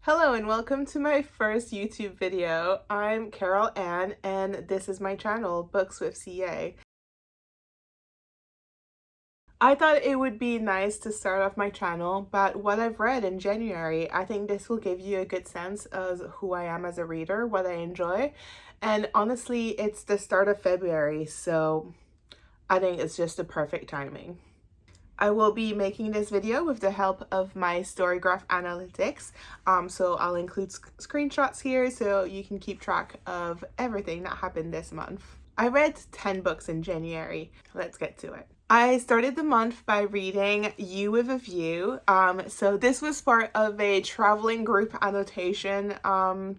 Hello and welcome to my first YouTube video. I'm Carol Ann and this is my channel, Books with CA. I thought it would be nice to start off my channel, but what I've read in January, I think this will give you a good sense of who I am as a reader, what I enjoy, and honestly, it's the start of February, so I think it's just the perfect timing. I will be making this video with the help of my Storygraph analytics, so I'll include screenshots here so you can keep track of everything that happened this month. I read 10 books in January. Let's get to it. I started the month by reading You with a View. So this was part of a traveling group annotation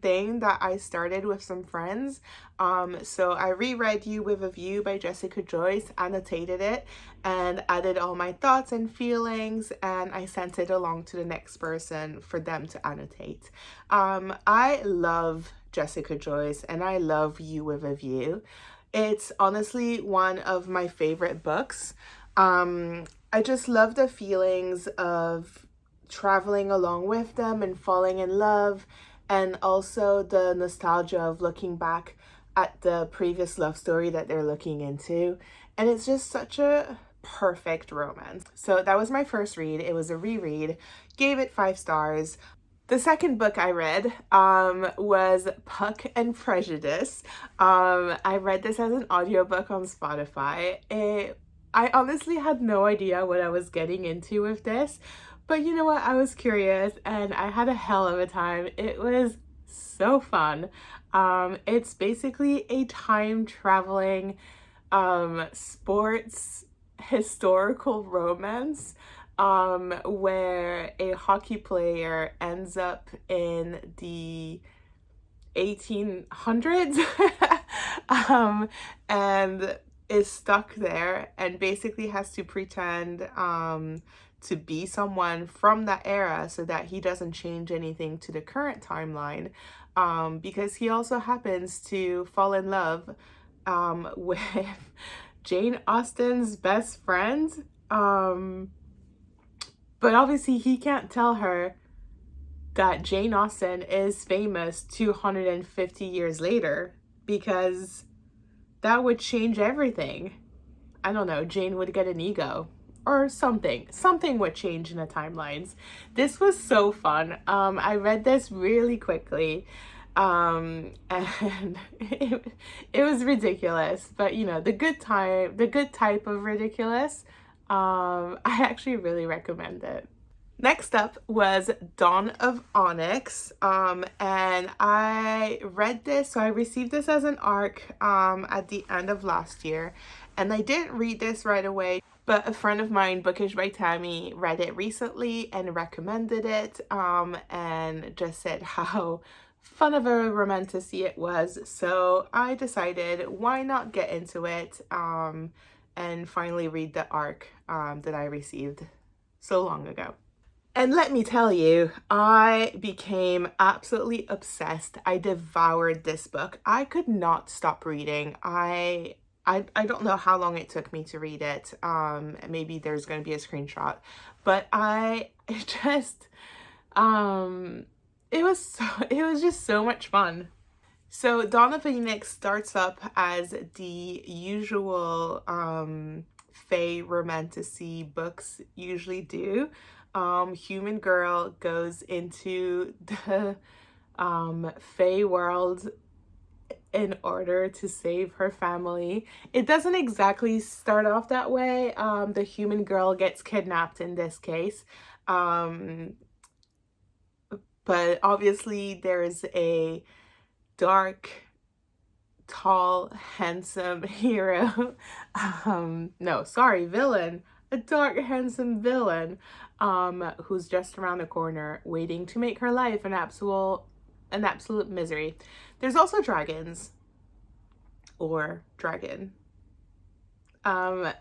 thing that I started with some friends. So I reread You with a View by Jessica Joyce, annotated it, and added all my thoughts and feelings, and I sent it along to the next person for them to annotate. I love Jessica Joyce and I love You with a View. It's honestly one of my favorite books. I just love the feelings of traveling along with them and falling in love, and also the nostalgia of looking back at the previous love story that they're looking into. And it's just such a perfect romance. So that was my first read. It was a reread, gave it 5 stars. The second book I read was Puck and Prejudice. I read this as an audiobook on Spotify. I honestly had no idea what I was getting into with this, but you know what? I was curious and I had a hell of a time. It was so fun. It's basically a time traveling sports historical romance where a hockey player ends up in the 1800s and is stuck there and basically has to pretend to be someone from that era so that he doesn't change anything to the current timeline, because he also happens to fall in love with Jane Austen's best friend. But obviously he can't tell her that Jane Austen is famous 250 years later, because that would change everything. I don't know, Jane would get an ego or something. Something would change in the timelines. This was so fun. I read this really quickly. And it was ridiculous, but you know, the good type of ridiculous. I actually really recommend it. Next up was Dawn of Onyx, and I read this, so I received this as an ARC at the end of last year, and I didn't read this right away, but a friend of mine, Bookish by Tammy, read it recently and recommended it, and just said how fun of a romantasy it was, so I decided why not get into it and finally read the ARC that I received so long ago. And let me tell you, I became absolutely obsessed. I devoured this book. I could not stop reading. I don't know how long it took me to read it. Maybe there's going to be a screenshot, but it was just so much fun. So Dawn of Phoenix starts up as the usual fae romantasy books usually do. Human girl goes into the fae world in order to save her family. It doesn't exactly start off that way. The human girl gets kidnapped in this case. But obviously there's a dark, tall, handsome hero. Villain. A dark, handsome villain who's just around the corner waiting to make her life an absolute misery. There's also dragons. Or dragon. But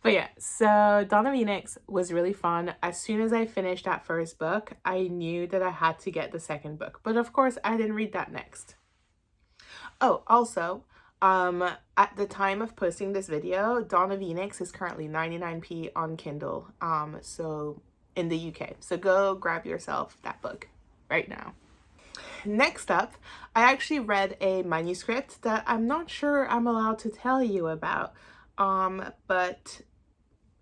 yeah, so Dawn of Phoenix was really fun. As soon as I finished that first book, I knew that I had to get the second book. But of course, I didn't read that next. Oh, also, at the time of posting this video, Dawn of Phoenix is currently 99p on Kindle, so in the UK. So go grab yourself that book right now. next up, I actually read a manuscript that I'm not sure I'm allowed to tell you about, but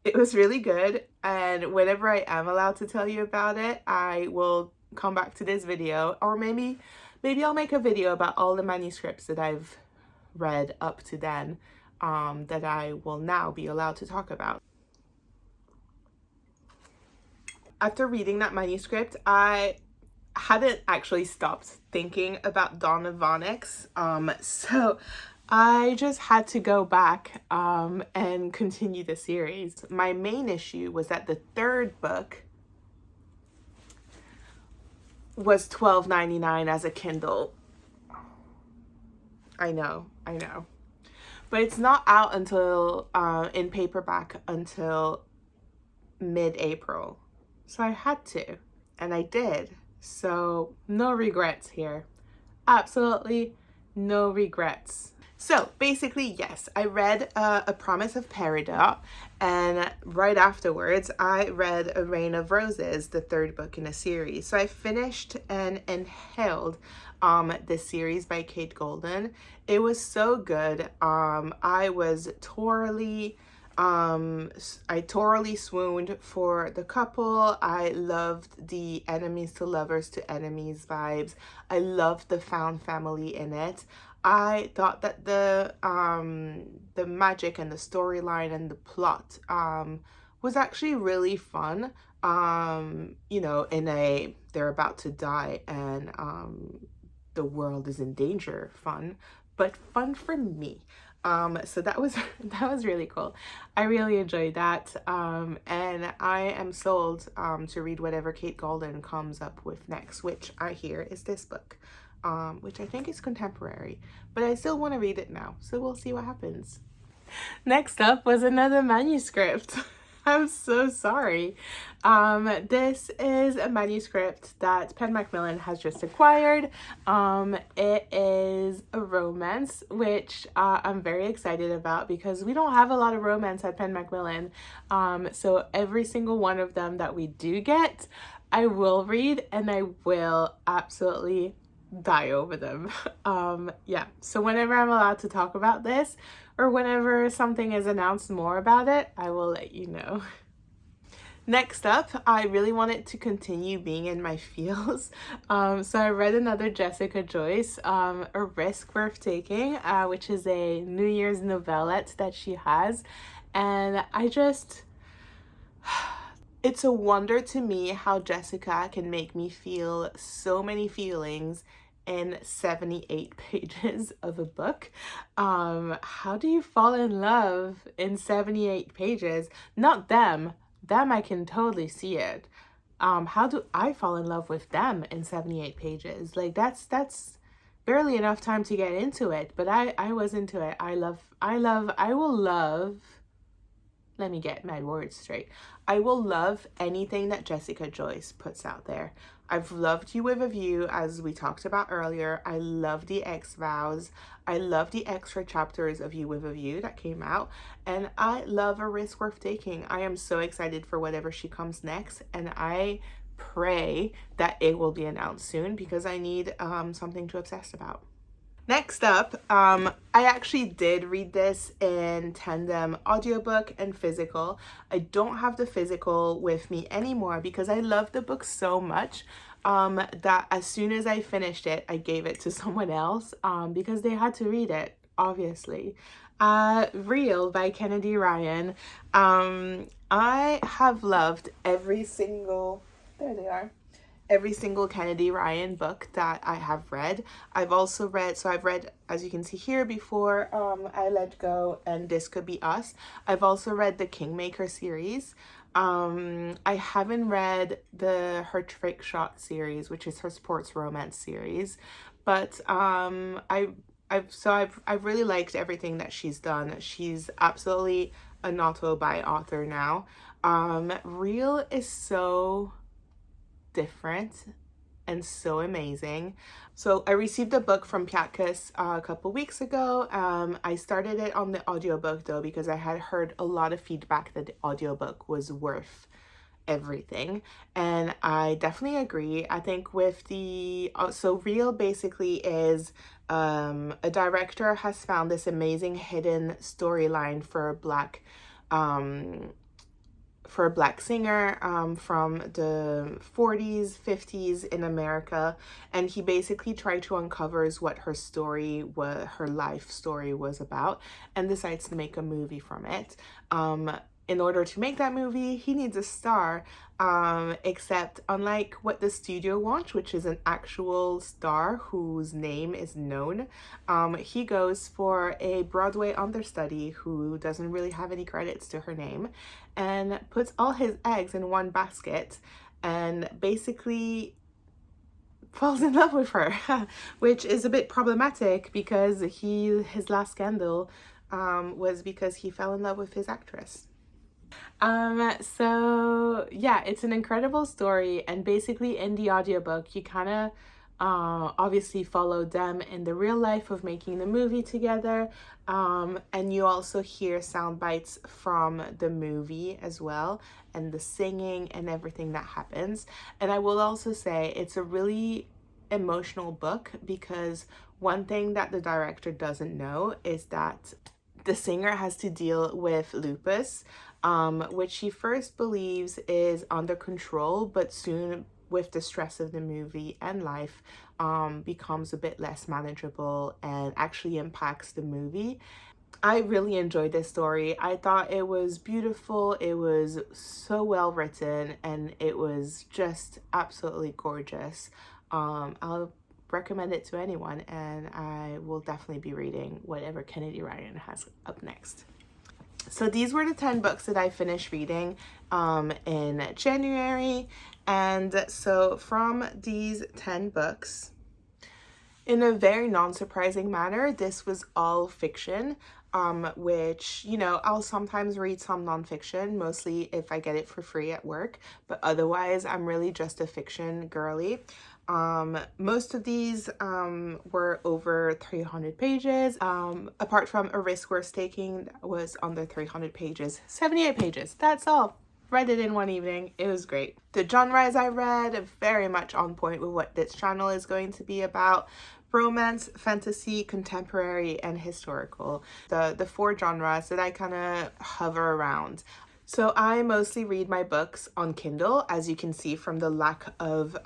it was really good, and whenever I am allowed to tell you about it, I will come back to this video, or maybe I'll make a video about all the manuscripts that I've read up to then, that I will now be allowed to talk about. After reading that manuscript, I hadn't actually stopped thinking about Dawn of Onyx, so I just had to go back and continue the series. My main issue was that the third book was $12.99 as a Kindle. I know. But it's not out until in paperback until mid-April. So I had to, and I did. So no regrets here. Absolutely no regrets. So basically, yes, I read A Promise of Peridot, and right afterwards I read A Reign of Roses, the third book in a series. So I finished and held this series by Kate Golden. It was so good. I totally swooned for the couple. I loved the enemies to lovers to enemies vibes. I loved the found family in it. I thought that the magic and the storyline and the plot was actually really fun. You know, in a they're about to die and the world is in danger fun, but fun for me. So that was really cool. I really enjoyed that, and I am sold to read whatever Kate Golden comes up with next, which I hear is this book, which I think is contemporary, but I still want to read it now, so we'll see what happens. Next up was another manuscript. I'm so sorry. This is a manuscript that Pan Macmillan has just acquired. It is a romance, which I'm very excited about because we don't have a lot of romance at Pan Macmillan. So every single one of them that we do get, I will read, and I will absolutely die over them. Yeah, so whenever I'm allowed to talk about this, or whenever something is announced more about it, I will let you know. Next up, I really wanted to continue being in my feels. So I read another Jessica Joyce, A Risk Worth Taking, which is a New Year's novelette that she has. And it's a wonder to me how Jessica can make me feel so many feelings in 78 pages of a book. How do you fall in love in 78 pages? Not them I can totally see it. How do I fall in love with them in 78 pages? Like that's barely enough time to get into it, but I was into it. I will love, let me get my words straight. I will love anything that Jessica Joyce puts out there. I've loved You With a View, as we talked about earlier. I love the X-Vows. I love the extra chapters of You With a View that came out. And I love A Risk Worth Taking. I am so excited for whatever she comes next. And I pray that it will be announced soon because I need something to obsess about. Next up, I actually did read this in tandem audiobook and physical. I don't have the physical with me anymore because I love the book so much that as soon as I finished it, I gave it to someone else because they had to read it, obviously. Real by Kennedy Ryan. I have loved every single, there they are, every single Kennedy Ryan book that I have read. I've also read, so I've read, as you can see here, Before I Let Go and This Could Be Us. I've also read the Kingmaker series. I haven't read her Trick Shot series, which is her sports romance series, but I've really liked everything that she's done. She's absolutely an auto-buy author now. Real is so different and so amazing. So I received a book from Piatkus a couple weeks ago. I started it on the audiobook though because I had heard a lot of feedback that the audiobook was worth everything. And I definitely agree. I think with the so Real basically is a director has found this amazing hidden storyline um for a black singer from the 40s 50s in America, and he basically tried to uncovers what her story, what her life story was about, and decides to make a movie from it. In order to make that movie, he needs a star, except unlike what the studio wants, which is an actual star whose name is known, he goes for a Broadway understudy who doesn't really have any credits to her name, and puts all his eggs in one basket and basically falls in love with her, which is a bit problematic because his last scandal was because he fell in love with his actress. So yeah, it's an incredible story, and basically in the audiobook you kind of obviously follow them in the real life of making the movie together, and you also hear sound bites from the movie as well, and the singing and everything that happens. And I will also say it's a really emotional book because one thing that the director doesn't know is that the singer has to deal with lupus, which she first believes is under control, but soon, with the stress of the movie and life, becomes a bit less manageable and actually impacts the movie. I really enjoyed this story. I thought it was beautiful, it was so well written, and it was just absolutely gorgeous. I'll recommend it to anyone, and I will definitely be reading whatever Kennedy Ryan has up next. So these were the 10 books that I finished reading in January. And so from these 10 books, in a very non-surprising manner, this was all fiction, which, you know, I'll sometimes read some nonfiction, mostly if I get it for free at work, but otherwise I'm really just a fiction girly. Most of these were over 300 pages, apart from A Risk Worth Taking was under 300 pages, 78 pages, that's all. Read it in one evening. It was great. The genres I read are very much on point with what this channel is going to be about: romance, fantasy, contemporary, and historical. The four genres that I kind of hover around. So I mostly read my books on Kindle, as you can see from the lack of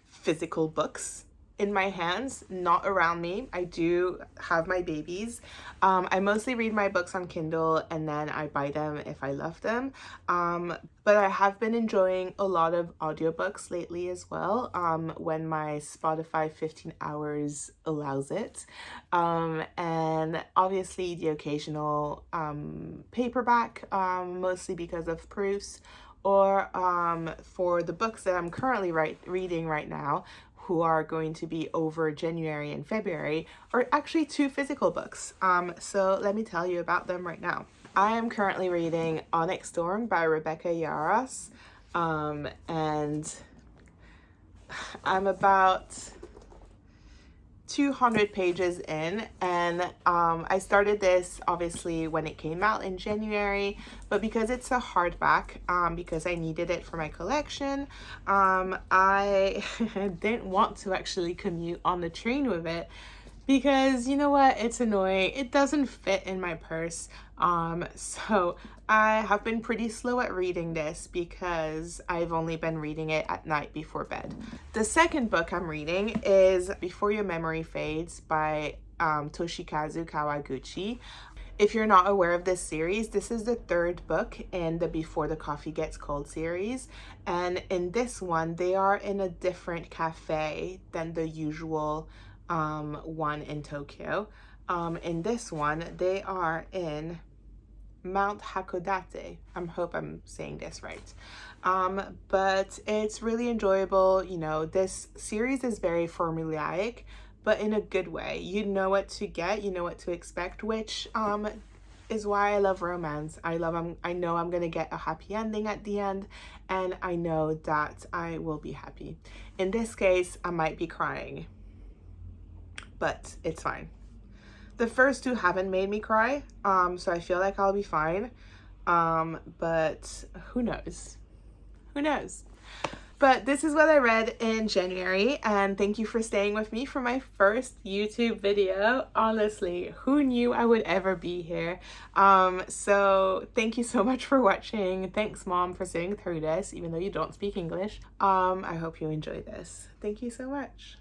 physical books in my hands, not around me. I do have my babies. I mostly read my books on Kindle, and then I buy them if I love them. But I have been enjoying a lot of audiobooks lately as well, when my Spotify 15 hours allows it. And obviously the occasional paperback, mostly because of proofs, or for the books that I'm currently reading right now, who are going to be over January and February, or actually 2 physical books. So let me tell you about them right now. I am currently reading Onyx Storm by Rebecca Yarros, and I'm about 200 pages in, and I started this obviously when it came out in January, but because it's a hardback, because I needed it for my collection, I didn't want to actually commute on the train with it, because you know what, it's annoying, it doesn't fit in my purse. So I have been pretty slow at reading this because I've only been reading it at night before bed. The second book I'm reading is Before Your Memory Fades by Toshikazu Kawaguchi. If you're not aware of this series, this is the 3rd book in the Before the Coffee Gets Cold series, and in this one they are in a different cafe than the usual one in Tokyo. In this one they are in Mount Hakodate. I hope I'm saying this right. But it's really enjoyable. You know, this series is very formulaic, but in a good way. You know what to get, you know what to expect, which is why I love romance. I know I'm gonna get a happy ending at the end, and I know that I will be happy. In this case, I might be crying, but it's fine. The first 2 haven't made me cry, so I feel like I'll be fine, but who knows? Who knows? But this is what I read in January, and thank you for staying with me for my first YouTube video. Honestly, who knew I would ever be here? So thank you so much for watching. Thanks, Mom, for sitting through this, even though you don't speak English. I hope you enjoyed this. Thank you so much.